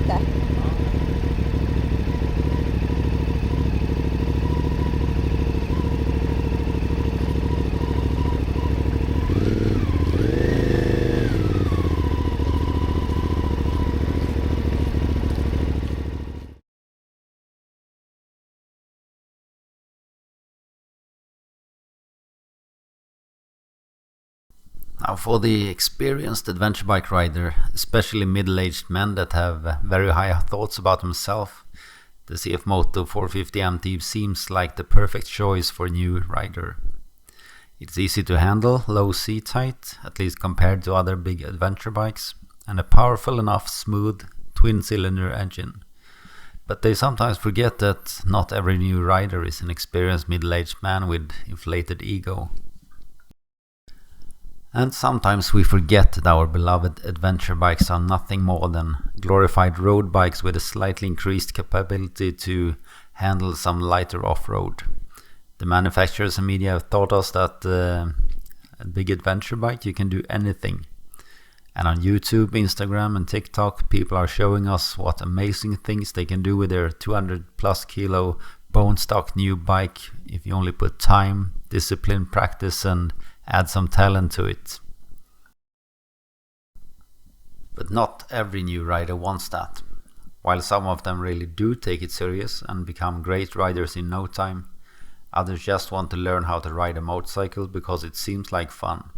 lite. Now, for the experienced adventure bike rider, especially middle-aged men that have very high thoughts about themselves, the CFmoto 450 MT seems like the perfect choice for a new rider. It's easy to handle, low seat height, at least compared to other big adventure bikes, and a powerful enough smooth twin-cylinder engine. But they sometimes forget that not every new rider is an experienced middle-aged man with inflated ego. And sometimes we forget that our beloved adventure bikes are nothing more than glorified road bikes with a slightly increased capability to handle some lighter off-road. The manufacturers and media have taught us that a big adventure bike you can do anything. And on YouTube, Instagram and TikTok, people are showing us what amazing things they can do with their 200 plus kilo bone stock new bike if you only put time, discipline, practice and add some talent to it. But not every new rider wants that. While some of them really do take it serious and become great riders in no time, others just want to learn how to ride a motorcycle because it seems like fun.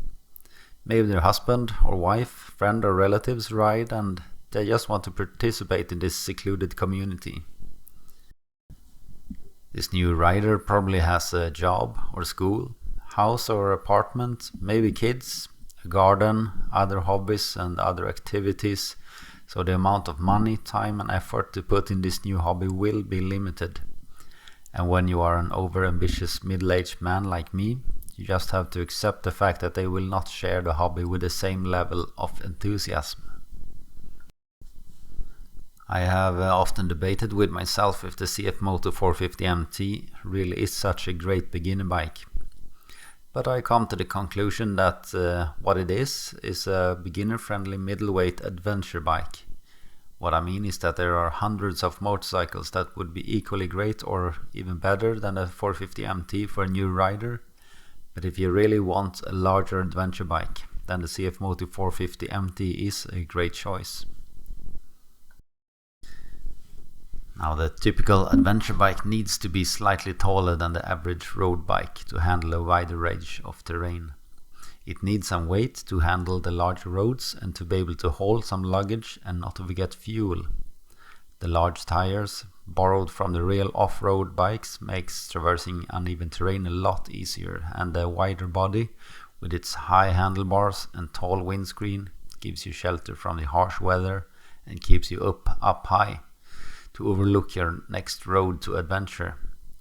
Maybe their husband or wife, friend or relatives ride and they just want to participate in this secluded community. This new rider probably has a job or school, house or apartment, maybe kids, a garden, other hobbies and other activities, so the amount of money, time and effort to put in this new hobby will be limited. And when you are an over-ambitious middle-aged man like me, you just have to accept the fact that they will not share the hobby with the same level of enthusiasm. I have often debated with myself if the CFmoto 450 MT really is such a great beginner bike. But I come to the conclusion that what it is a beginner-friendly middleweight adventure bike. What I mean is that there are hundreds of motorcycles that would be equally great or even better than a 450 MT for a new rider. But if you really want a larger adventure bike, then the CFmoto 450 MT is a great choice. Now, the typical adventure bike needs to be slightly taller than the average road bike to handle a wider range of terrain. It needs some weight to handle the larger roads and to be able to hold some luggage and not to forget fuel. The large tires, borrowed from the real off-road bikes, makes traversing uneven terrain a lot easier, and the wider body, with its high handlebars and tall windscreen, gives you shelter from the harsh weather and keeps you up high to overlook your next road to adventure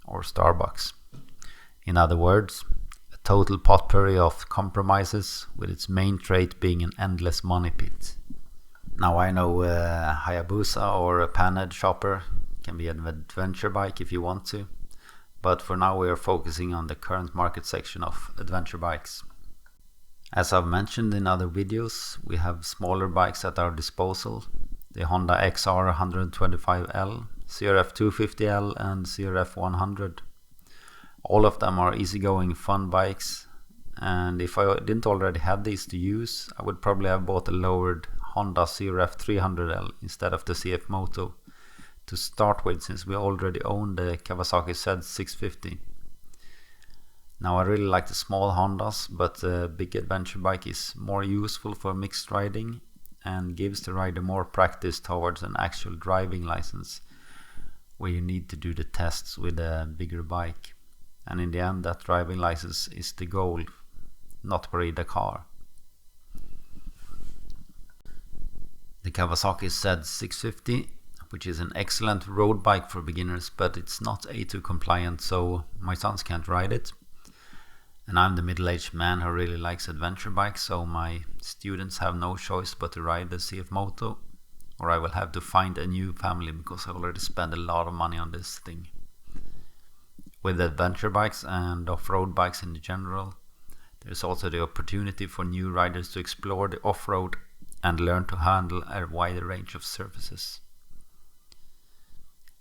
or Starbucks. In other words, a total potpourri of compromises, with its main trait being an endless money pit. Now, I know Hayabusa or a panhead chopper can be an adventure bike if you want to, but for now we are focusing on the current market section of adventure bikes. As I've mentioned in other videos, we have smaller bikes at our disposal: the Honda XR 125L, CRF 250L and CRF 100. All of them are easygoing fun bikes, and if I didn't already have these to use, I would probably have bought a lowered Honda CRF 300L instead of the CFmoto to start with, since we already own the Kawasaki Z650. Now, I really like the small Hondas, but the big adventure bike is more useful for mixed riding and gives the rider more practice towards an actual driving license, where you need to do the tests with a bigger bike. And in the end, that driving license is the goal, not Paris-Dakar. The Kawasaki Z650, which is an excellent road bike for beginners, but it's not A2 compliant, so my sons can't ride it. And I'm the middle-aged man who really likes adventure bikes, so my students have no choice but to ride the CFmoto, or I will have to find a new family because I already spent a lot of money on this thing. With adventure bikes and off-road bikes in general, there's also the opportunity for new riders to explore the off-road and learn to handle a wider range of surfaces.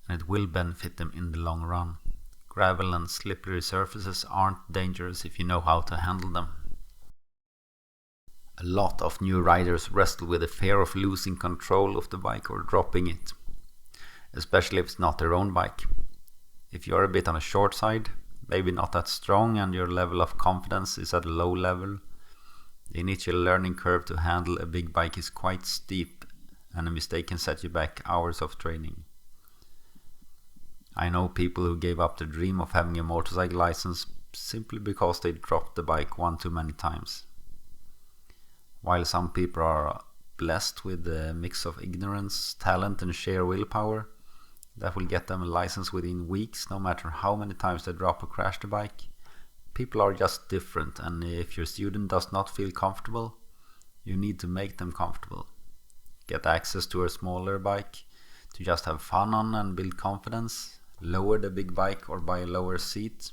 and it will benefit them in the long run. Gravel and slippery surfaces aren't dangerous if you know how to handle them. A lot of new riders wrestle with the fear of losing control of the bike or dropping it, especially if it's not their own bike. If you're a bit on the short side, maybe not that strong, and your level of confidence is at a low level, the initial learning curve to handle a big bike is quite steep, and a mistake can set you back hours of training. I know people who gave up the dream of having a motorcycle license simply because they dropped the bike one too many times. While some people are blessed with a mix of ignorance, talent and sheer willpower that will get them a license within weeks no matter how many times they drop or crash the bike, people are just different, and if your student does not feel comfortable, you need to make them comfortable. Get access to a smaller bike to just have fun on and build confidence. Lower the big bike or buy a lower seat.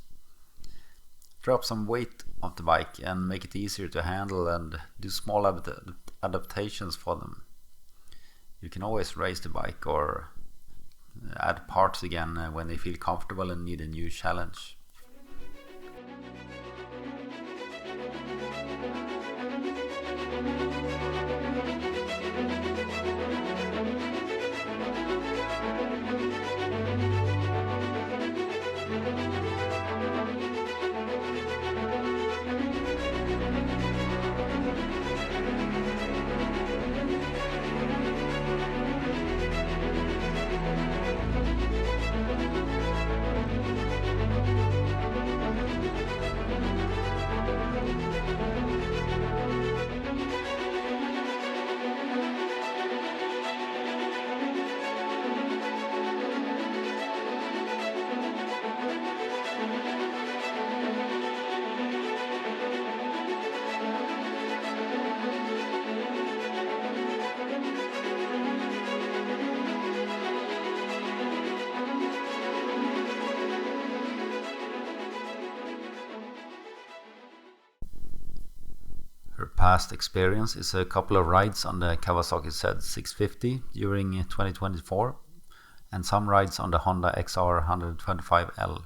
Drop some weight off the bike and make it easier to handle, and do small adaptations for them. You can always raise the bike or add parts again when they feel comfortable and need a new challenge. Her past experience is a couple of rides on the Kawasaki Z650 during 2024 and some rides on the Honda XR 125L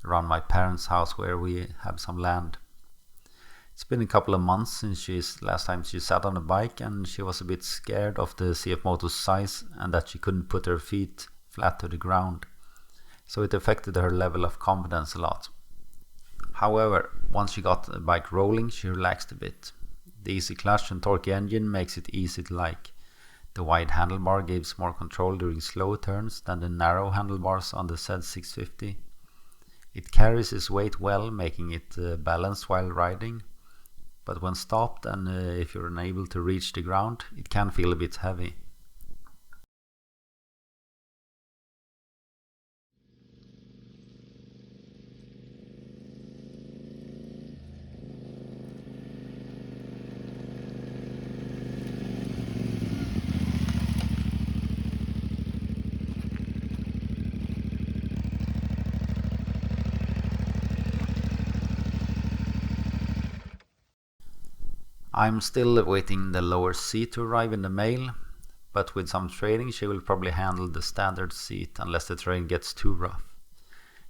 around my parents' house where we have some land. It's been a couple of months since last time she sat on a bike, and she was a bit scared of the CFmoto's size and that she couldn't put her feet flat to the ground, so it affected her level of confidence a lot. However, once she got the bike rolling, she relaxed a bit. The easy clutch and torquey engine makes it easy to like. The wide handlebar gives more control during slow turns than the narrow handlebars on the Z650. It carries its weight well, making it balanced while riding, but when stopped and if you're unable to reach the ground, it can feel a bit heavy. I'm still waiting the lower seat to arrive in the mail, but with some training she will probably handle the standard seat unless the terrain gets too rough.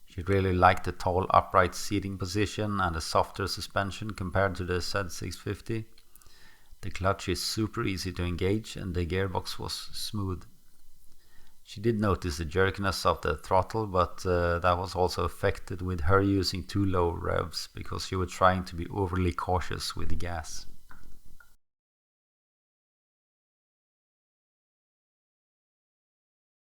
She really liked the tall upright seating position and the softer suspension compared to the Z650. The clutch is super easy to engage and the gearbox was smooth. She did notice the jerkiness of the throttle, but that was also affected with her using too low revs because she was trying to be overly cautious with the gas.